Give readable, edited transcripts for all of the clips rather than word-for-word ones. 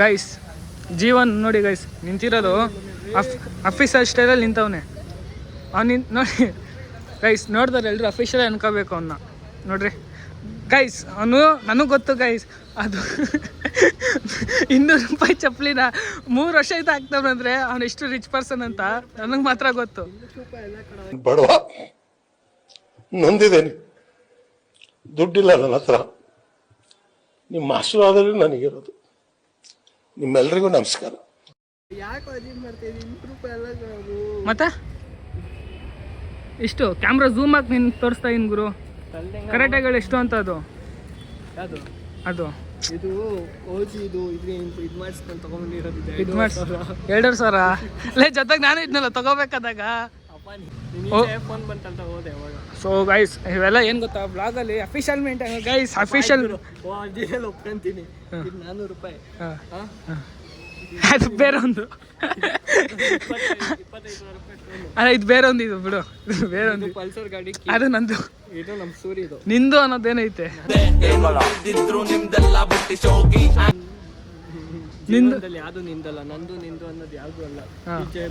Guys Jeevan ನೋಡಿ guys ನಿಂತಿರೋದು ಅಫೀಸರ್ ಸ್ಟೈಲಲ್ಲಿ ನಿಂತವನೆ ಅವ್ನು ನೋಡಿ ಗೈಸ್ ನೋಡಿದ್ರೆ ಎಲ್ಲರೂ ಅಫಿಷಿಯಲ್ ಅನ್ಕೋಬೇಕು ಅವನ್ನ ನೋಡ್ರಿ ಗೈಸ್ ಅವನು ನನಗೆ ಗೊತ್ತು ಗೈಸ್ ಅದು 200 ರೂಪಾಯಿ ಚಪ್ಪಲಿನ 3 ವರ್ಷ ಇದು ಆಗ್ತಾವಂದ್ರೆ ಅವನು ಎಷ್ಟು ರಿಚ್ ಪರ್ಸನ್ ಅಂತ ನನಗೆ ಮಾತ್ರ ಗೊತ್ತು. ಬಡವ ನೊಂದಿದ್ದೇನೆ, ದುಡ್ಡಿಲ್ಲ ನನ್ನ ಹತ್ರ. ನಿಮ್ಮ ಆಶೀರ್ವಾದವೇ ನನಗಿರೋದು. ನಿಮ್ಮೆಲ್ಲರಿಗೂ ನಮಸ್ಕಾರ. ಮತ್ತೆ ಇಷ್ಟು ಕ್ಯಾಮ್ರಾ ಝೂಮ್ ಹಾಕಿ ನೀನು ತೋರಿಸ್ತಾ ಇನ್ ಗುರು ಕರೆಕ್ಟಾಗಿ ಎಷ್ಟು ಅಂತ ಅದು ಅದು ಇದು ಓಜಿ ಇದು ಇದು ಮಾಡಿಸ್ಕೊಂಡು ತಗೊಂಡಿರೋದು ಇದು ಮಾಡಿಸ್ 2000 ಲೇ ಜೊತೆಗೆ ನಾನು ಇದನ್ನೆಲ್ಲ ತಗೋಬೇಕಾದಾಗ ಫೋನ್ ಬಂತಂತ ಹೋದೆ ಅವಾಗ. ಸೊ ಗೈಸ್ ಇವೆಲ್ಲ ಏನು ಗೊತ್ತಾ ಬ್ಲಾಗಲ್ಲಿ ಅಫಿಷಿಯಲ್ ಮೇಂಟೈನ್ ಗೈಸ್ ಅಫಿಷಿಯಲ್ ಒಪ್ಕೊಂತೀನಿ. ಇದು 400 ರೂಪಾಯಿ ಅದು ಬೇರೆ ಒಂದು ಅಲ್ಲ ಇದು ಬೇರೆ ಒಂದು ಇದು ಬಿಡು ಬೇರೆ ಒಂದು ಪಲ್ಸರ್ ಗಾಡಿ ಅದು ನಂದು ಇದು ನಮ್ಮ ಸೂರ್ಯದು ನಿಂದು ಅನ್ನೋದೇನೈತೆ ನಿಂದಲ್ಲಿ ಯಾವುದು ನಿಂದಲ್ಲ ನಂದು ನಿಂದು ಅನ್ನೋದು ಯಾವುದು ಅಲ್ಲ.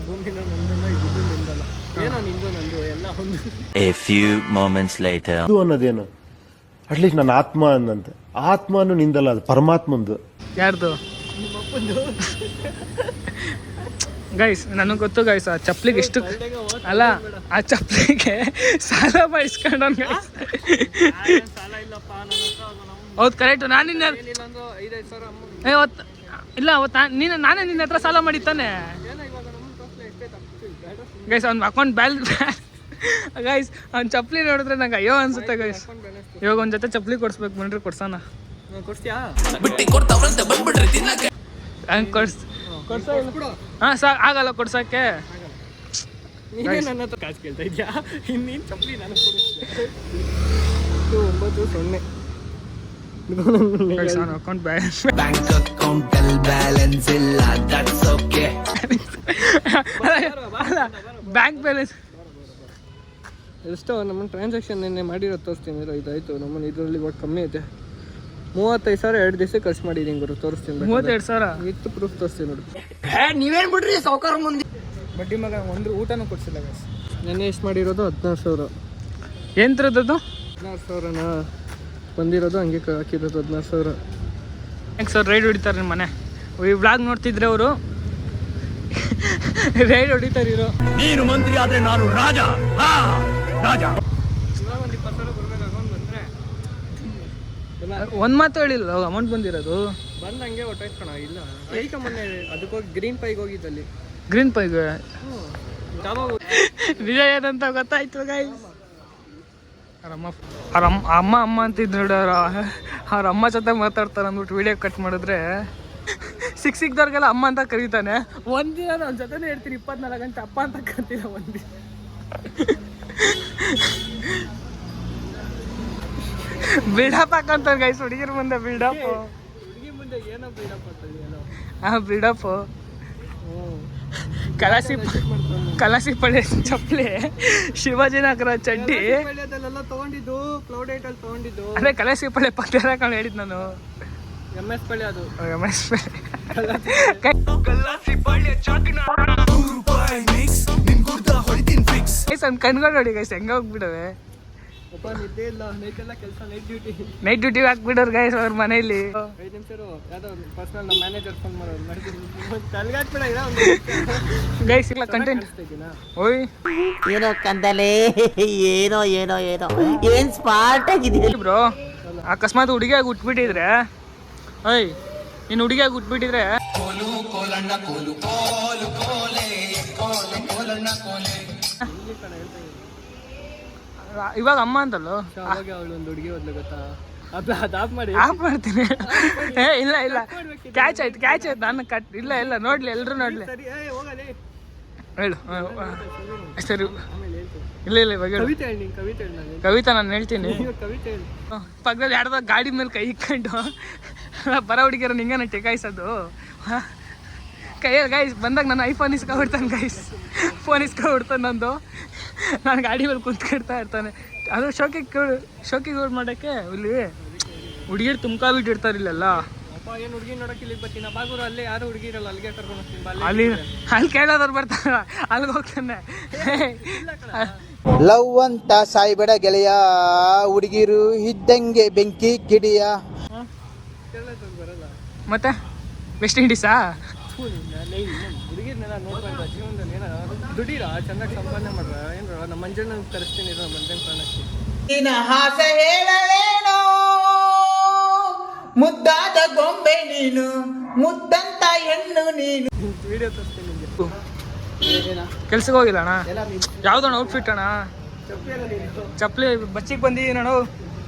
ಭೂಮಿನ ನಂದಲ್ಲ ಇದು ನಿಂದಲ್ಲ ಏನೋ ನಿಂದು ನಂದು ಎಲ್ಲ ಒಂದು. A few moments later ಇದು ಅನ್ನೋದೇನು ಅಟ್ಲೀಸ್ಟ್ ನನ್ನ ಆತ್ಮ ಅನ್ನಂತೆ ಆತ್ಮನು ನಿಂದಲ್ಲ ಅದು ಪರಮಾತ್ಮಂದು. ಯಾರ್ದು ಗೈಸ್ ನನಗೆ ಗೊತ್ತು ಗೈಸ್ ಆ ಚಪ್ಪಲಿಗೆ ಎಷ್ಟು ಅಲ್ಲ ಆ ಚಪ್ಪಲಿಗೆ ಸಾಲ ಮಾಡಿಸ್ಕೊಂಡವ್ ಗೈಸ್. ಹೌದು ಕರೆಕ್ಟ್. ನಾನು ನಿನ್ನ ಇಲ್ಲ ನಾನೇ ನಿನ್ನ ಹತ್ರ ಸಾಲ ಮಾಡಿತ್ತಾನೆ ಗೈಸ್. ಅವ್ನ ಅಕೌಂಟ್ ಗೈಸ್ ಅವ್ನ ಚಪ್ಪಲಿ ನೋಡಿದ್ರೆ ನಂಗೆ ಅಯ್ಯೋ ಅನ್ಸುತ್ತೆ ಗೈಸ್. ಇವಾಗ ಒಂದು ಜೊತೆ ಚಪ್ಪಲಿ ಕೊಡ್ಸ್ಬೇಕು ಬನ್ರಿ ಕೊಡ್ಸೋಣ. ಹಂಗೆ ಹಾಂ ಸಾಕು ಆಗಲ್ಲ ಕೊಡ್ಸೋಕ್ಕೆ. ನನ್ನ ಹತ್ರ ಕಾಸು ಕೇಳ್ತಾ ಇದೆಯಾ? ಇನ್ನೇನು ಚಪ್ಪಲಿ ನಾನು ಕೊಡಿಸ್ತೆ 9 account balance illa that's okay bank balance ಎಷ್ಟೋ ನಮ್ಮ ಟ್ರಾನ್ಸಾಕ್ಷನ್ ನಿನ್ನೆ ಮಾಡಿರೋದು ತೋರಿಸ್ತೀನಿ. ಇದಾಯಿತು ನಮ್ಮನ್ನು ಇದರಲ್ಲಿ ಇವಾಗ ಕಮ್ಮಿ ಐತೆ. 35,000 2 ದಿವಸ ಖರ್ಚು ಮಾಡಿದ್ದೀನಿ ಗುರು. ತೋರಿಸ್ತೀನಿ 32,000 ಇತ್ತು ಪ್ರೂಫ್ ತೋರಿಸ್ತೀನಿ ನೋಡಿ. ನೀವೇನ್ ಬಿಡ್ರಿ ಸಾವುಕಾರ ಮುಂದೆ ಬಡ್ಡಿ ಮಗ ಒಂದು ಊಟನೂ ಕೊಡ್ಸಿಲ್ಲ ಗೈಸ್. ನೆನ್ನೆ ಎಷ್ಟು ಮಾಡಿರೋದು 16,000. ಏನು ತರದ್ದು 16,000ನ ಬಂದಿರೋದು ಹಂಗೆ ಹಾಕಿರೋದು 16,000. ಹೆಂಗೆ ಸರ್ ರೈಡ್ ಹೊಡಿತಾರೆ ನಿಮ್ಮ ಮನೆ ಈ ವ್ಲಾಗ್ ನೋಡ್ತಿದ್ರೆ ಅವರು ರೈಡ್ ಹೊಡಿತಾರಿರೋ. ನೀನು ಮಂತ್ರಿ ಆದ್ರೆ ನಾನು ರಾಜ ರಾಜ. ಒಂದು 20,000 ಬರ್ಬೇಕು ಅಕೌಂಟ್ ಬಂದರೆ. ಒಂದು ಮಾತು ಹೇಳಿಲ್ಲ ಅಮೌಂಟ್ ಬಂದಿರೋದು ಬಂದಂಗೆ ಹೊಟ್ಟೋಯ್ತು ಇಲ್ಲ ಐಕ ಮೊನ್ನೆ ಅದಕ್ಕೋಗಿ ಗ್ರೀನ್ ಪೈಗೆ ಹೋಗಿದ್ದಲ್ಲಿ. ಗ್ರೀನ್ ಪೈಗೆ ಯಾವಾಗ ನಿಜ ಏನಂತ ಗೊತ್ತಾಯ್ತು ಗೈಸ್. ಅಮ್ಮ ಅಮ್ಮ ಅಂತಿದ್ದು ನೋಡಿ ಅವ್ರ ಅಮ್ಮ ಜೊತೆ ಮಾತಾಡ್ತಾರೆ ಅಂದ್ಬಿಟ್ಟು ವಿಡಿಯೋ ಕಟ್ ಮಾಡಿದ್ರೆ ಸಿಕ್ದವ್ರಿಗೆಲ್ಲ ಅಮ್ಮ ಅಂತ ಕರೀತಾನೆ. ಒಂದಿನ ನನ್ನ ಜೊತೆನೇ ಹೇಳ್ತೀನಿ 24 ಗಂಟೆ ಅಪ್ಪ ಅಂತ ಕರಿತೀರ ಒಂದಿನ. ಬಿಲ್ಡಪ್ ಹಾಕಂತಾರೆ ಗೈಸ್ ಹುಡುಗಿರ ಮುಂದೆ ಬಿಲ್ಡಪ್. ಹುಡುಗಿ ಮುಂದೆ ಏನೋ ಬಿಡಪ್ಪ ಬಿಲ್ಡಪ್ ಕಲಾಸಿ ಪಳ್ಳಿ ಚಪ್ಪಲಿ ಶಿವಾಜಿನಗರ ಚಡ್ಡಿ ಅದೆಲ್ಲ ತಗೊಂಡಿದ್ದು ಕ್ಲೌಡ್ ಏಟಲ್ಲಿ ತಗೊಂಡಿದ್ದು. ಅದೇ ಕಲಾಸಿ ಪಳ್ಳಿ ಪಕ್ಕದ ಹಾಕೊಂಡು ಹೇಳಿದ್ ನಾನು. MS ಪಳ್ಳಿ ಅದು MS ಕಣ್ಗಳು ನೋಡಿ ಗೈಸ್ ಹೆಂಗ ಹೋಗ್ಬಿಡವೆ. ನಿದ್ದೆ ಇಲ್ಲ ನೈಟೆಲ್ಲ ಕೆಲಸ ನೈಟ್ ಡ್ಯೂಟಿ ಹಾಕ್ಬಿಡೋರು ಗೈಸ್ ಅವ್ರ ಮನೇಲಿ. 5 ನಿಮಿಷ ಯಾವ್ದೋ ಪರ್ಸನಲ್ ನಮ್ಮ ಮ್ಯಾನೇಜರ್ ಫೋನ್ ಮಾಡೋದು ತಲೆಗಾಕ್ಬಿಡ ಗೈಸ್ ಇಲ್ಲ ಕಂಟೆಂಟ್ ಓಯ್ ಏನೋ ಕಂದಲೆ ಏನೋ ಏನೋ ಏನೋ ಏನ್ ಸ್ಮಾರ್ಟ್ ಆಗಿದೆ ಬ್ರೋ. ಅಕಸ್ಮಾತ್ ಹುಡುಗಿಯಾಗಿ ಉಟ್ಬಿಟ್ಟಿದ್ರೆ ಓಯ್ ನೀನು ಹುಡುಗಿಯಾಗಿ ಉಟ್ಬಿಟ್ಟಿದ್ರೆ ಇವಾಗ ಅಮ್ಮ ಅಂತಲ್ಲೋ ಅವಾಗ ಅವಳು ಒಂದು ಹುಡುಗಿ ಹೋದ್ಲು ಗೊತ್ತಾ. ಆಫ್ ಮಾಡಿ ಆಫ್ ಮಾಡ್ತೀನಿ. ಇಲ್ಲ ಇಲ್ಲ ಕ್ಯಾಚ್ ಆಯ್ತು ನಾನು ಕಟ್ ಇಲ್ಲ ನೋಡ್ಲಿ ಎಲ್ರು ನೋಡ್ಲಿ ಹೇಳು ಸರಿ. ಇಲ್ಲ ಇವಾಗ ಕವಿತಾ ನಾನು ಹೇಳ್ತೀನಿ. ಪಕ್ಕದಲ್ಲಿ ಯಾರ್ದೋ ಗಾಡಿ ಮೇಲೆ ಕೈ ಇಕ್ಕೊಂಡು ಬರೋ ಹುಡುಗಿಯರ ನಿಂಗನ ಟೆಕಾಯಿಸೋದು ಕೈಯಲ್ಲಿ ಗೈಸ್ ಬಂದಾಗ ನಾನು ಐಫೋನ್ ಇಸ್ಕೊಬಿಡ್ತಾನೆ ಗೈಸ್. ಫೋನ್ ಇಸ್ಕೊಬಿಡ್ತಾನೆ ನಂದು. ನಾನು ಗಾಡಿ ಮೇಲೆ ಕುಂತ್ಕೊಡ್ತಾ ಇರ್ತಾನೆ. ಅದು ಶೋಕಿಗೆ ಮಾಡೋಕ್ಕೆ ಇಲ್ಲಿ ಹುಡುಗಿರು ತುಂಬ್ಕೊಬಿಟ್ಟಿರ್ತಾರೆ ಇಲ್ಲೆಲ್ಲ. ಏನು ಹುಡುಗಿ ನೋಡಕ್ಕೆ ಇಲ್ಲಿ ಬರ್ತೀನಿ ಬಾಗೂರು ಅಲ್ಲೇ ಯಾರು ಹುಡುಗಿ ಇರಲ್ಲ ಅಲ್ಲಿಗೆ ಕರ್ಕೊಂಡು ಹೋಗ್ತೀನಿ ಅಲ್ಲಿ ಕೇಳೋದವ್ರು ಬರ್ತಾರ ಅಲ್ಲಿಗೆ ಹೋಗ್ತಾನೆ. ಲವ್ ಅಂತ ಸಾಯ್ಬೇಡ ಗೆಳೆಯ, ಹುಡುಗಿರು ಇದ್ದಂಗೆ ಬೆಂಕಿ ಕಿಡಿಯ. ಬರಲ್ಲ ಮತ್ತೆ ವೆಸ್ಟ್ ಇಂಡೀಸಾ? ಹುಡುಗಿರ್ನೆಲ್ಲ ನೋಡ್ಬಾರ್ದ ಜೀವನದಲ್ಲಿ ಏನ ದುಡೀರ ಚೆನ್ನಾಗಿ ಸಂಪಾದನೆ ಮಾಡ್ರ ಏನ್ರ ನಮ್ಮ ಮಂಜಣ್ಣ ಕರೆಸ್ತೀನಿ ಮಂಜನ್ ಪ್ರಾಣಕ್ಕೆ. ನಿನ್ನ ಆಸೆ ಹೇಳಲೇನೋ, ಮುದ್ದಾದ ಗೊಂಬೆ ನೀನು, ಮುದ್ದಂತ ಹೆಣ್ಣು ನೀನು. ವಿಡಿಯೋ ತೋರಿಸ್ತೀನಿ ನಿಮಗೆ. ಕೆಲ್ಸಕ್ಕೆ ಹೋಗಿಲ್ಲ ಅಣ್ಣ? ಯಾವ್ದಣ್ಣ ಔಟ್ಫಿಟ್ ಅಣ್ಣ? ಚಪ್ಪಲಿ ಬಚ್ಚಿಗೆ ಬಂದಿದ್ದೀನಿ ಅಣ್ಣ.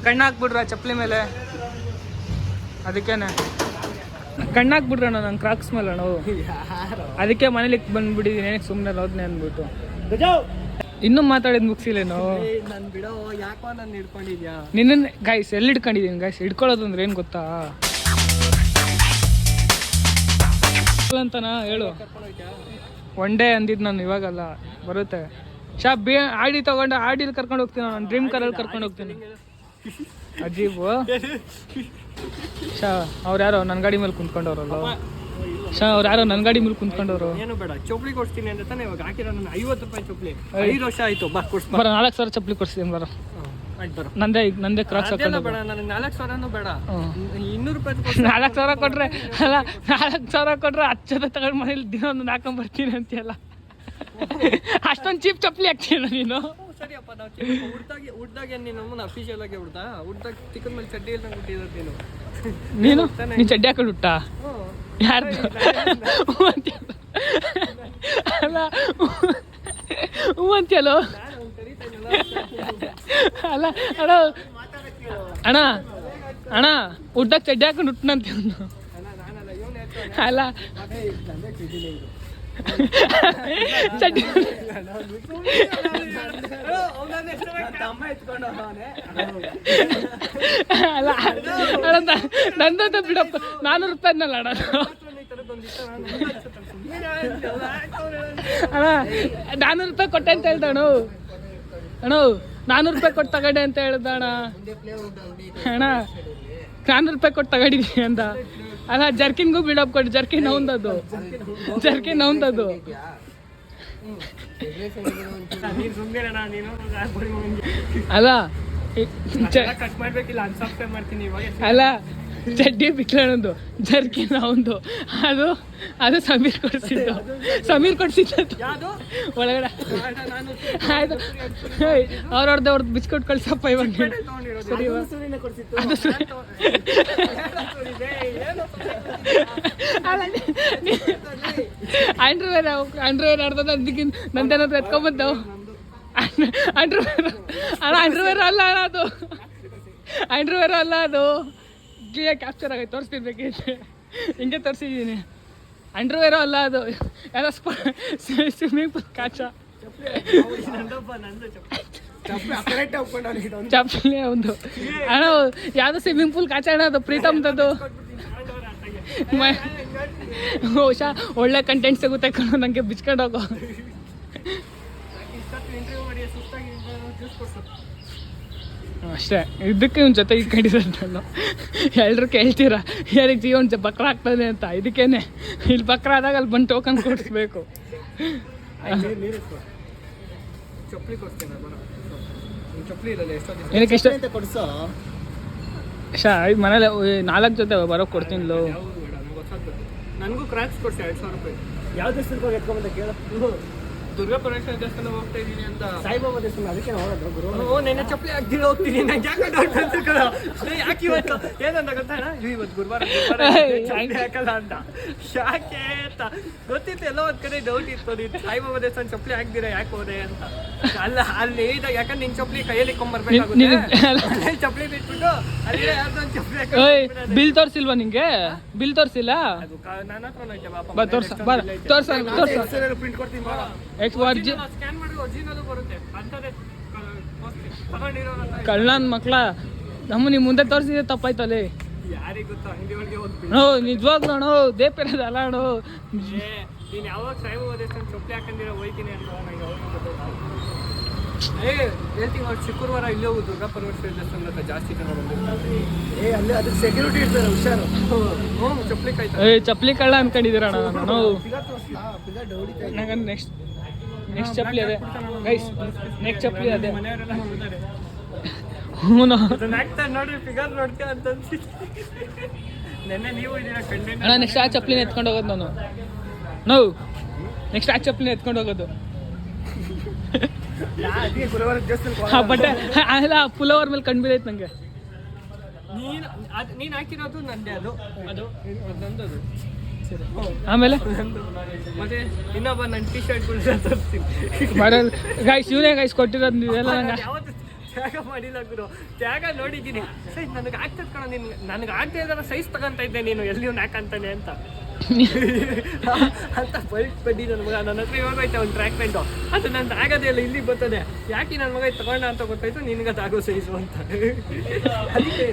ಕಣ್ಣಾಕ್ಬಿಡ್ರ ಚಪ್ಪಲಿ ಮೇಲೆ, ಅದಕ್ಕೇನೆ ಕಣ್ಣಾಕ್ಬಿಡ್ರಣ್ಣ ನನ್ನ ಕ್ರಾಕ್ಸ್ ಮೇಲೆ ಅಣ್ಣ. ಅದಕ್ಕೆ ಮನೇಲಿ ಬಂದ್ಬಿಟ್ಟಿದ್ದೀನಿ ಸುಮ್ಮನೆ ಹೋದ್ನೆ ಅಂದ್ಬಿಟ್ಟು. ಇನ್ನೂ ಮಾತಾಡಿದ್ ಮುಗಿಸಿಲ್ಲೇನೋ ನಾನು ಬಿಡೋ, ಯಾಕೋ ನಾನು ಹಿಡ್ಕೊಂಡಿದ್ಯಾ ನಿನ್ನ ಗಾಯ್ಸ್. ಎಲ್ಲಿ ಹಿಡ್ಕೊಂಡಿದ್ದೀನಿ ಗಾಯ್ಸ್? ಹಿಡ್ಕೊಳ್ಳೋದು ಅಂದ್ರೆ ಏನು ಗೊತ್ತಾ ಅಂತನಾ ಹೇಳು. ಒನ್ ಡೇ ಅಂದಿದ್ದು ನಾನು, ಇವಾಗಲ್ಲ ಬರುತ್ತೆ. ಆಡಿ ತಗೊಂಡು ಆಡಿಲಿ ಕರ್ಕೊಂಡು ಹೋಗ್ತೀನಿ ನಾನು, ಡ್ರೀಮ್ ಕಾರಲ್ಲಿ ಕರ್ಕೊಂಡು ಹೋಗ್ತೀನಿ. ಅಜೀಬು ಅವ್ರು ಯಾರೋ ನನ್ನ ಗಾಡಿ ಮೇಲೆ ಕುಂತ್ಕೊಂಡವ್ರಲ್ಲ. ಅವ್ರು ಯಾರೋ ನನ್ನ ಗಾಡಿ ಮೇಲೆ ಕುಂತ್ಕೊಂಡವ್ರು. ಏನು ಬೇಡ, ಚೊಪ್ಲಿ ಕೊಡ್ತೀನಿ ಅಂತ ತಾನೇ ಇವಾಗ ಹಾಕಿರೋ. ನಾನು 50 ರೂಪಾಯಿ ಚೊಪ್ಲಿ 5 ವರ್ಷ ಆಯ್ತು. ಬಾ ಕೊಡ್ಸ್ ಬರೋ 4,000 ಚಪ್ಪಲಿ ಕೊಡ್ಸ್ತೀನಿ ಬರೋ. ಆಯ್ತು ಬರೋ. ನಂದೇ ಕ್ರಾಕ್ಸ್ ಹಾಕೊಂಡು ಬೇಡ, ನನಗೆ 4,000 ಬೇಡ, 200 ರೂಪಾಯಿ 4,000 ಕೊಟ್ರೆ ಅಲ್ಲ, 4,000 ಕೊಟ್ರೆ ಹಚ್ಚದ ತಗೊಂಡು ಮನೇಲಿ ದಿನ ಒಂದು ಹಾಕೊಂಡ್ಬರ್ತೀನಿ ಅಂತೀಯಲ್ಲ. ಅಷ್ಟೊಂದು ಚೀಪ್ ಚಪ್ಪಲಿ ಹಾಕ್ತೀಯ ನೀನು. ಸರಿಯಪ್ಪ, ನಾವು ಹುಡ್ದಾಗ ನೀನು ನಮ್ಮನ್ನ ಅಫಿಷಿಯಲ್ ಆಗಿ ಹುಡ್ದಾಗ ಚಿಕ್ಕದ ಮೇಲೆ ಚಡ್ಡಿ ಇಲ್ಲ ಕೊಟ್ಟಿದ್ದ ನೀನು ಚಡ್ಡಿ ಹಾಕೊಂಡು ಹುಟ್ಟ ಯಾರ್ದು ಅಲ್ಲ ಹ್ಞೂ ಅಂತೀಯಲ್ಲೋ. ಅಲ್ಲ ಅಣ್ಣ ಅಣ್ಣ ಅಣ್ಣ ಹುಡ್ದಾಗ ಚಡ್ಡಿ ಹಾಕೊಂಡು ಹುಟ್ಟನಂತ ಅಲ್ಲ ಚಡ್ಡಿ ಅಲ್ಲ ಅಣ್ಣ ನಂದಂತ ಬಿಡಪ್ಪ. 400 ರೂಪಾಯಿನಲ್ಲ ಅಣ್ಣ. ಅಣ್ಣ 400 ರೂಪಾಯಿ ಕೊಟ್ಟೆ ಅಂತ ಹೇಳ್ದ ಅಣ್ಣ. 400 ರೂಪಾಯಿ ಕೊಟ್ಟು ತಗೊಂಡೆ ಅಂತ ಹೇಳ್ದ ಅಣ್ಣ. 400 ರೂಪಾಯಿ ಕೊಟ್ಟು ತಗೊಂಡಿದ್ದೀನಿ ಅಂತ. ಅಲ್ಲ ಜರ್ಕಿನ್ಗೂ ಬಿಡಪ್ ಕೊಟ್ಟು, ಜರ್ಕಿನ್ ಅವಂದದು. ಅಲ್ಲ ಕಟ್ ಮಾಡ್ಬೇಕಿಲ್ಲ, ಅನ್ಸಬ್ಸ್ಕ್ರೈಬ್ ಮಾಡ್ತೀನಿ ಇವಾಗ. ಅಲ್ಲ ಚಡ್ಡಿ ಬಿಟ್ಲಣ್ಣದು, ಜರ್ಕಿನ್ ಅವಂದು. ಅದು ಸಮೀರ್ ಕೊಡ್ಸಿದ್ದು ಒಳಗಡೆ. ಆಯ್ತು ಅವ್ರವ್ರದ್ದು ಬಿಸ್ಕೊಟ್ ಕಳ್ಸಪ್ಪ ಇವಾಗ. ಸರಿ ಅದು ಅಂಡ್ರವೇರ್ ಆಡ್ತದ ಅದಕ್ಕೆ ನಂದೇನಾದ್ರು ಎತ್ಕೊಂಬಂದವು. ಅಂಡ್ರವೇರ್ ಅಲ್ಲ ಅದು, ಅಂಡ್ರವೇರ್ ಅಲ್ಲ ಅದು. ಕ್ಯಾಪ್ಚರ್ ಆಗೈತೆ, ತೋರಿಸ್ತಿರ್ಬೇಕಿದ್ರೆ ಹಿಂಗೆ ತೋರಿಸಿದ್ದೀನಿ. ಅಂಡ್ರವೇರೋ ಅಲ್ಲ ಅದು, ಎಲ್ಲ ಸ್ವಿಮ್ಮಿಂಗ್ ಪೂಲ್ ಕಾಚ ಚಪ್ಪಲಿ ಒಂದು ಅಣ್ಣ. ಯಾವ್ದು ಸ್ವಿಮ್ಮಿಂಗ್ ಪೂಲ್ ಕಾಚ ಅಣ್ಣ, ಅದು ಪ್ರೀತಮ್ದದು. ಹುಷಾ ಒಳ್ಳೆ ಕಂಟೆಂಟ್ ಸಿಗುತ್ತೆ ಕಣೋ, ನನಗೆ ಬಿಚ್ಕೊಂಡು ಹೋಗೋ. ಅಷ್ಟೇ, ಇದಕ್ಕೆ ಇವ್ನ ಜೊತೆ ಇಟ್ಕೊಂಡಿರೋದು ನಾನು. ಎಲ್ಲರೂ ಕೇಳ್ತೀರಾ ಯಾರಿಗೆ ಜೀವನ ಬಕ್ರ ಆಗ್ತದೆ ಅಂತ. ಇದಕ್ಕೇನೆ ಇಲ್ಲಿ ಬಕ್ರ ಆದಾಗ ಅಲ್ಲಿ ಬಂದು ಟೋಕನ್ ಕೊಡಿಸ್ಬೇಕು. ಏನಕ್ಕೆ ಇಷ್ಟ ಮನೇಲಿ 4 ಜೊತೆ ಬರೋಕ್ಕೆ ಕೊಡ್ತೀನಿ. ನನಗೂ ಕ್ರಾಕ್ಸ್ ಕೊಡ್ಸಿ 2,000 ರೂಪಾಯಿ. ಯಾವ ದೇವಸ್ಥಾನಕ್ಕೆ ಎತ್ಕೊಂಬಂದ ಕೇಳ. ದುರ್ಗಾ ಪರಮೇಶ್ವರ ದೇವಸ್ಥಾನ ಹೋಗ್ತಾ ಇದ್ದೀನಿ ಅಂತ. ಸಾಯಿಬಾಬಾ ದೇವಸ್ಥಾನ, ಅದಕ್ಕೆ ಹೋಗೋದು ಗುರು. ನೆನ್ನೆ ಚಪ್ಪಲಿ ಹಾಕ್ದಿರ ಹೋಗ್ತೀನಿ. ನಂಗೆ ಯಾಕೆ ಡೌಟ್ ಯಾಕೆ ಇವತ್ತು ಏನಂತ ಗೊತ್ತಾಣ, ಇವತ್ತು ಗುರುವಾರ ಹಾಕಲ್ಲ ಅಂತ. ಯಾಕೆ ಅಂತ ಗೊತ್ತಿತ್ತು, ಎಲ್ಲೋ ಒಂದ್ ಕಡೆ ಡೌಟ್ ಇತ್ತು. ನೀನು ಸಾಯಿಬಾಬಾ ದೇವಸ್ಥಾನ ಚಪ್ಪಲಿ ಹಾಕ್ದಿರ ಯಾಕೆ ಹೋದೆ ಅಂತ. ಅಲ್ಲ ಅಲ್ಲಿ ಯಾಕಂದ್ರೆ ನಿನ್ ಚಪ್ಪಲಿ ಕೈಯಲ್ಲಿ ಕೊಂಬರ್ಬೇಕಾಗುತ್ತೆ. ಚಪ್ಪಲಿ ಬಿಟ್ಬಿಟ್ಟು ಅಲ್ಲಿ ಯಾವ್ದೋ ಒಂದು ಚಪ್ಪಲಿ ಬಿಲ್ ತೋರಿಸಿಲ್ವಾ ನಿಂಗೆ? ಬಿಲ್ ತೋರಿಸಿಲ್ಲ? ನನ್ನ ಹತ್ರ ಐತೆ ಬಾಪ, ತೋರ್ಸ ಪ್ರಿಂಟ್ ಕೊಡ್ತೀನಿ. ಸ್ಕ್ಯಾನ್ ಮಾಡಿ ಒರಿಜಿನಲ್ ಬರುತ್ತೆ ಅಂತದೇ ಕಳ್ಳನ್ ಮಕ್ಳ. ನಿಮ್ಮ ಮುಂದೆ ತೋರಿಸಿದ್ರೆ ತಪ್ಪಾಯ್ತಲ್ಲಿ. ಯಾರಿಗೆ ಗೊತ್ತಾ, ಅಂಗಡಿ ಒಳಗೆ ಹೋಗ್ತೀನಿ. ನಿಜವಾಗ್ಲೂ ಅಣ್ಣ, ದೇಪಿರೋದು ಅಲ್ಲ ಅಣ್ಣ. ನೀನು ಯಾವಾಗ ಸಾಯಿಬಾಬಾ ದೇವಸ್ಥಾನ ಚಪ್ಪಲಿ ಹಾಕೊಂಡಿರೋ ಹೋಯ್ತೀನಿ ಅಂತ ನಂಗೆ ಹೇಳ್ತೀನಿ ಅವ್ರು ಶುಕ್ರವಾರ ಇಲ್ಲಿ ಹೋಗು ದುರ್ಗಾ ಪರಮೇಶ್ವರಿ ದೇವಸ್ಥಾನ ಹತ್ರ ಜಾಸ್ತಿ ಜನ ಬಂದಿರ್ತಾರೆ. ಅಲ್ಲಿ ಅದಕ್ಕೆ ಸೆಕ್ಯೂರಿಟಿ ಇರ್ತಾರೆ, ಹುಷಾರು. ಹ್ಞೂ ಚಪ್ಪಲಿ ಕಾಯ್ತಾರೆ. ಚಪ್ಪಲಿ ಕಳ್ಳ ಅನ್ಕೊಂಡಿದ್ದೀರಣ ನಾವು. ನಂಗೆ ನೆಕ್ಸ್ಟ್ ಚಪ್ಪಲಿ ಅದೇ ಗೈಸ್, ನೆಕ್ಸ್ಟ್ ಚಪ್ಪಲಿ ಅದೇ ಮನೆಯವರೆಲ್ಲ ನೋಡ್ತಾರೆ. ಹ್ಞೂ ಅದನ್ನ ಹಾಕ್ತಾರೆ ನೋಡ್ರಿ, ಫಿಗರ್ ನೋಡ್ತೀಯ ಅಂತ ನೆನ್ನೆ ನೀವು ಇದೀರ ಕಂಡೇನ. ಅಣ್ಣ ನೆಕ್ಸ್ಟ್ ಆ ಚಪ್ಪಲಿನ ಎತ್ಕೊಂಡು ಹೋಗೋದು ನಾವು ನೆಕ್ಸ್ಟ್ ಆ ಚಪ್ಪಲಿನ ಎತ್ಕೊಂಡು ಹೋಗೋದು. ಬಟ್ ಅಲ್ಲ ಪುಲವರ್ ಮೇಲೆ ಕಂಡು ಬಿದ್ದೈತೆ ನಂಗೆ. ನೀನು ಹಾಕಿರೋದು ನಂದೆ, ಅದು ನಂದು ಅದು. ಆಮೇಲೆ ಮತ್ತೆ ಇನ್ನೊಬ್ಬ ನನ್ನ ಟೀ ಶರ್ಟ್ಗಳು ತರಿಸ್ತೀನಿ. ಬರಲ್ಲ ಗೈಸ್, ಇವನೇ ಗೈಸ್ ಕೊಟ್ಟಿರೋದು ಇದೆಲ್ಲ ನಂಗೆ. ಯಾವತ್ತು ತ್ಯಾಗ ಮಾಡಿಲ್ಲ ಗುರು, ತ್ಯಾಗ ನೋಡಿದ್ದೀನಿ. ಸೈಜ್ ನನಗೆ ಆಗ್ತದೆ ಕಣ, ನಿನ್ಗೆ ನನಗೆ ಆಗ್ತಾ ಇದ್ದಾರೆ ಸೈಜ್ ತಗೊಂತ ಇದ್ದೆ ನೀನು ಎಲ್ಲಿ ನೀವು ಹಾಕಂತಾನೆ ಅಂತ ಅಂತ ಬಡ್ಡಿ ನನ್ನ ಮಗ. ನನ್ನ ಹತ್ರ ಇವಾಗೈತೆ ಒಂದು ಟ್ರ್ಯಾಕ್ ಪ್ಯಾಂಟು, ಅದು ನಂದು ಆಗೋದೇ ಇಲ್ಲ, ಇಲ್ಲಿಗೆ ಬರ್ತದೆ. ಯಾಕೆ ನನ್ನ ಮಗ ಇದು ತಗೊಂಡ ಅಂತ ಗೊತ್ತಾಯ್ತು, ನಿನ್ಗದು ಆಗೋ ಸೈಜು ಅಂತ. ಅದಕ್ಕೆ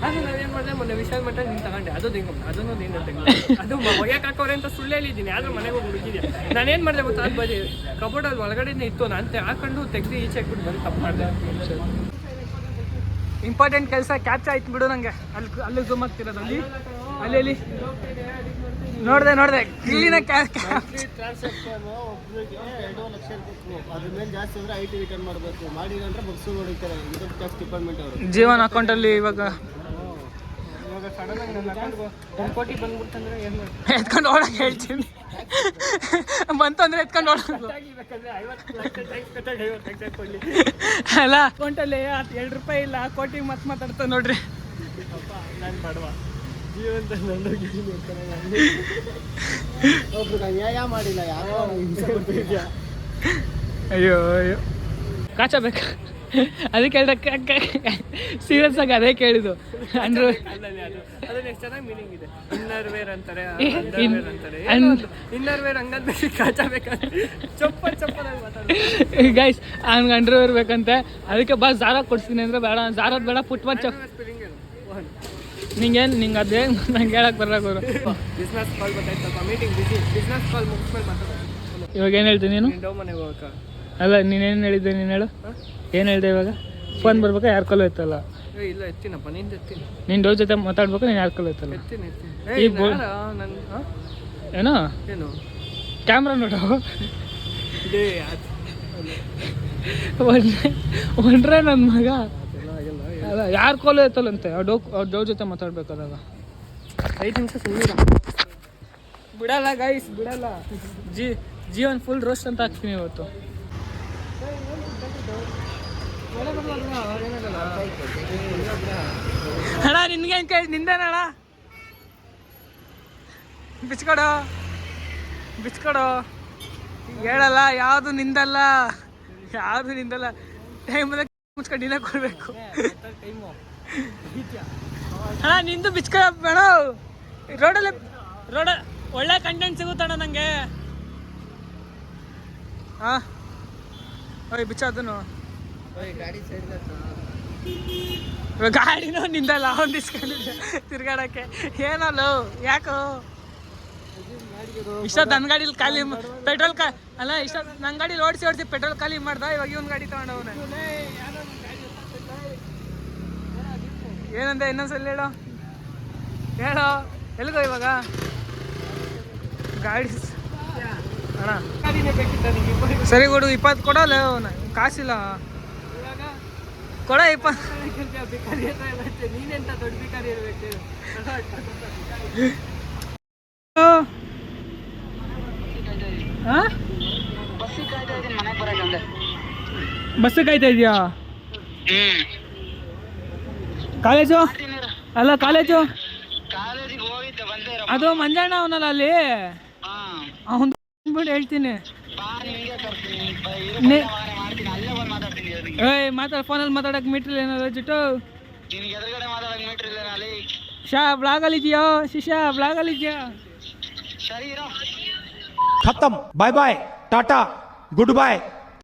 ಅದು ನಾವೇನು ಮಾಡಿದೆ, ಮೊನ್ನೆ ವಿಶಾಲ್ ಮಟ್ಟ ನೀನು ತಗೊಂಡೆ, ಅದನ್ನು ನೀನು ತೆಗೆದು ಅದು ಒಯ್ಯಕ್ಕೆ ಹಾಕೋರೆ ಅಂತ ಸುಳ್ಳು ಹೇಳಿದ್ದೀನಿ. ಆದರೂ ಮನೆಗೆ ಹೋಗಿ ಹುಡುಕಿದ್ಯಾ. ನಾನೇನು ಮಾಡಿದೆ ಗೊತ್ತಾ, ಅದು ಬರೀ ಕಬೋರ್ಡಲ್ಲಿ ಒಳಗಡೆನೇ ಇತ್ತು, ನಾನು ಹಾಕೊಂಡು ತೆಗೆದು ಈಚೆ ಹಾಕ್ಬಿಟ್ಟು ಬಂದು ತಪ್ಪು ಮಾಡಿದೆ. ಇಂಪಾರ್ಟೆಂಟ್ ಕೆಲಸ ಕ್ಯಾಚ್ ಆಯ್ತು ಬಿಡು ನಂಗೆ. ಅಲ್ಲಿ ಝೂಮ್ ಆಗ್ತಿರೋದು ಅಲ್ಲಿ ನೋಡಿದೆ ಕ್ಲೀನ ಒಬ್ಬರಿಗೆ 2 ಲಕ್ಷ ಇರಬೇಕು. ಅದ್ರ ಮೇಲೆ ಜಾಸ್ತಿ ಅಂದ್ರೆ IT ರಿಟರ್ನ್ ಮಾಡಬೇಕು. ಮಾಡಿದ್ರೆ ಬುಕ್ಸು ಹೊಡಿತಾರೆ ಇನ್ಕಮ್ ಟ್ಯಾಕ್ಸ್ ಡಿಪಾರ್ಟ್ಮೆಂಟ್ ಅವರು. ಜೀವನ ಅಕೌಂಟಲ್ಲಿ ಇವಾಗ ಸಡನ್ ಆಗಿ ನನ್ನ ಅಕೌಂಟ್ಗೆ 1 ಕೋಟಿ ಬಂದ್ಬಿಡ್ತಂದ್ರೆ ಏನು ಮಾಡ್ತೀನಿ? ಎತ್ಕೊಂಡು ಓಡಕ್ಕೆ ಹೇಳ್ತೀನಿ. ಬಂತು ಅಂದ್ರೆ ಎತ್ಕೊಂಡು ಓಡೋದು. ಬೇಕಾದ್ರೆ 50 ಲಕ್ಷ ಟ್ಯಾಕ್ಸ್ ಕಟ್ಟಾಗಿ 50 ಲಕ್ಷ ಕೊಡಲಿ ಅಲ್ಲ ಅಕೌಂಟಲ್ಲಿ 2 ರೂಪಾಯಿ ಇಲ್ಲ, ಕೋಟಿ ಮಾತಾಡ್ತಾ ನೋಡ್ರಿ. ನಾನು ಬಡವ, ಜೀವನದಲ್ಲಿ ನಂದೋಗಿದ್ದೀನಿ ಒಬ್ರಿಗೆ ಅನ್ಯಾಯ ಮಾಡಿಲ್ಲ, ಯಾರೋ ಹಿಂಸೆ ಕೊಟ್ಟಿದ್ಯಾ. ಅಯ್ಯೋ ಕಾಚಬೇಕು. ಅದಕ್ಕೆ ಹೇಳ್ದಕ್ಕೆ ಸೀರಿಯಸ್ ಆಗಿ ಅದೇ ಕೇಳಿದ್ದು. ಅಂದ್ರು ಅದು ನೆಕ್ಸ್ಟ್ ಚೆನ್ನಾಗಿ ಮೀನಿಂಗ್ ಇದೆ. ಇನ್ನರ್ ವೇರ್ ಅಂತಾರೆ, ಇನ್ನರ್ ವೇರ್ ಹಂಗಂದ್ರೆ ಕಾಚಬೇಕಂದ್ರೆ ಚಪ್ಪಲಾಗಿ ಮಾತಾಡ್ತಾರೆ ಗೈಸ್. ಹಂಗೆ ಅಂಡರ್ವೇರ್ ಬೇಕಂತೆ, ಅದಕ್ಕೆ ಬಸ್ ಝಾರ ಕೊಡ್ತೀನಿ ಅಂದರೆ ಬೇಡ, ಝಾರದ್ ಬೇಡ, ಪುಟ್ಮಚ್ಚ ನಿಂಗೆ ಅದೇ ನಂಗೆ ಹೇಳಕ್ಕೆ ಬರಲ್ಲ ಗುರು. ಬಿಸ್ನೆಸ್ ಕಾಲ್ ಗೊತ್ತಾಯ್ತಪ್ಪ, ಮೀಟಿಂಗ್ ಬಿಸ್ನೆಸ್ ಕಾಲ್ ಮುಗಿಸ್ಮೇಲೆ ಮಾತಾಡೋದು. ಇವಾಗ ಏನು ಹೇಳ್ತೀನಿ ನೀನು? ಡೋ ಮನೆಗೆ ಹೋಗಕ್ಕ. ಅಲ್ಲ ನೀನೇನು ಹೇಳಿದ್ದೆ, ನೀನು ಹೇಳು ಏನು ಹೇಳಿದೆ ಇವಾಗ? ಫೋನ್ ಬರ್ಬೇಕಾ ಯಾರ ಕಾಲು ಎತ್ತಲ್ಲ? ಇಲ್ಲ ಎತ್ತೀನಪ್ಪ, ನಿಂದು ಎತ್ತೀನಿ. ನೀನು ಡೋರ್ ಜೊತೆ ಮಾತಾಡ್ಬೇಕು, ನೀನು ಯಾರ ಕಾಲು ಎತ್ತಲ್ಲ. ಎತ್ತೀನಿ ಏನೋ ಏನು ಕ್ಯಾಮ್ರಾ ನೋಡು. ಇದೇ ಒಂಡ್ರೆ ನನ್ನ ಮಗ. ಅಲ್ಲ ಯಾರ ಕಾಲು ಎತ್ತಲ್ಲಂತೆ, ಅವ್ರ ಡೋರ್ ಜೊತೆ ಮಾತಾಡ್ಬೇಕಾದಾಗ. 5 ನಿಮಿಷ ಸುಮ್ಮನೆ ಬಿಡಲ್ಲ ಗೈಸ್, ಬಿಡಲ್ಲ. ಜೀವನ್ ಫುಲ್ ರೋಸ್ಟ್ ಅಂತ ಹಾಕ್ತೀನಿ ಇವತ್ತು. ಅಣ್ಣ ನಿನ್ಗೇನು ಕೇಳಿ ನಿಂದೇನಣ್ಣ? ಬಿಚ್ಕೊಡು ಹೇಳಲ್ಲ. ಯಾವುದು ನಿಂದಲ್ಲ. ಟೈಮ್ ಮುಚ್ಕೊಂಡು ನೀನೇ ಕೊಡ್ಬೇಕು. ಅಣ್ಣ ನಿಂದು ಬಿಚ್ಕೊಳ ಬೇಡ. ರೋಡ ಒಳ್ಳೆ ಕಂಟೆಂಟ್ ಸಿಗುತ್ತಣ್ಣ ನನಗೆ. ಹಾಂ ಓಯ್ ಬಿಚ್ಚ ಅದನ್ನು. ಗಾಡಿನೂ ನಿಂದಲ್ಲ, ಅವ್ನು ಇಸ್ಕೊಂಡಿದ್ದೆ ತಿರ್ಗಾಡಕ್ಕೆ. ಏನಲ್ಲ ಯಾಕೋ ಇಷ್ಟೊತ್ತು ನನ್ನ ಗಾಡೀಲಿ ಖಾಲಿ ಪೆಟ್ರೋಲ್ ಅಲ್ಲ, ಇಷ್ಟೊತ್ತು ನನ್ನ ಗಾಡೀಲಿ ಓಡಿಸಿ ಪೆಟ್ರೋಲ್ ಖಾಲಿ ಮಾಡ್ದ. ಇವಾಗ ಇವನ್ ಗಾಡಿ ತಗೊಂಡವನೆ. ಏನಂದೆ ಇನ್ನೊಂದ್ಸಲ ಹೇಳೋ ಎಲ್ಗೋ ಇವಾಗ ಗಾಡಿ ಅಣ್ಣ? ಸರಿ ಕೊಡು, 20 ಕೊಡಲ್ಲ, ಕಾಸಿಲ್ಲ. ಕೊಡ 20. ನೀನೆಂತ ದೊಡ್ಡ ಭಿಕಾರಿ ಇರ್ಬೇಕು. ಬಸ್ ಕಾಯ್ತಾ ಇದೆಯಾ? ಕಾಲೇಜು ಅಲ್ಲ, ಕಾಲೇಜು ಅದು ಮಂಜಣ್ಣ ಅವನಲ್ಲ ಅಲ್ಲಿ, ಅವನ್ ಬಿಟ್ಟು ಹೇಳ್ತೀನಿ. ಏಯ್ ಮಾತಾಡ, ಫೋನಲ್ಲಿ ಮಾತಾಡಕ್ ಮೀಟ್ರಿಲ್ಲ ಏನಾದ್ರು ಜಿಟ್ಟು? ಬ್ಲಾಗಲ್ಲಿ ಇದೆಯೋ ಶಿಷ್ಯ? ಬ್ಲಾಗಲ್ಲಿ ಇದೆಯಾ? खत्म, बाय बाय, टाटा, गुड बाय.